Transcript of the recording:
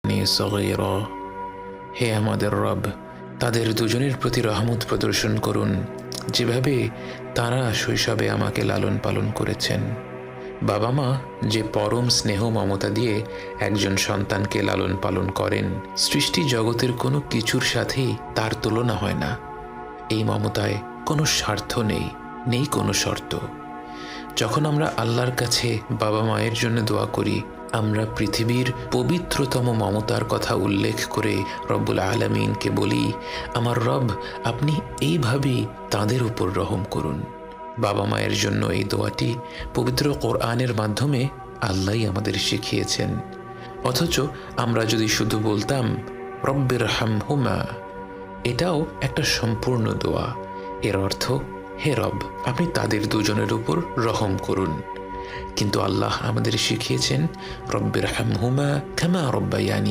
সগীরা। হে আমাদের রব, তাদের দুজনের প্রতি রহমত প্রদর্শন করুন যেভাবে তারা শৈশবে আমাকে লালন পালন করেছেন। বাবা মা যে পরম স্নেহ মমতা দিয়ে একজন সন্তানকে লালন পালন করেন, সৃষ্টি জগতের কোনো কিছুর সাথেই তার তুলনা হয় না। এই মমতায় কোনো স্বার্থ নেই, নেই কোনো শর্ত। যখন আমরা আল্লাহর কাছে বাবা মায়ের জন্য দোয়া করি, আমরা পৃথিবীর পবিত্রতম মমতার কথা উল্লেখ করে রব্বুল আলামিনকে বলি, আমার রব, আপনি এইভাবেই তাদের উপর রহম করুন। বাবা মায়ের জন্য এই দোয়াটি পবিত্র কোরআনের মাধ্যমে আল্লাহই আমাদের শিখিয়েছেন। অথচ আমরা যদি শুধু বলতাম রব্বির হামহুমা, এটাও একটা সম্পূর্ণ দোয়া। এর অর্থ, হে রব, আপনি তাদের দুজনের উপর রহম করুন। কিন্তু আল্লাহ আমাদের শিখিয়েছেন রব্বির হামহুমা কামা রব্বায়ানি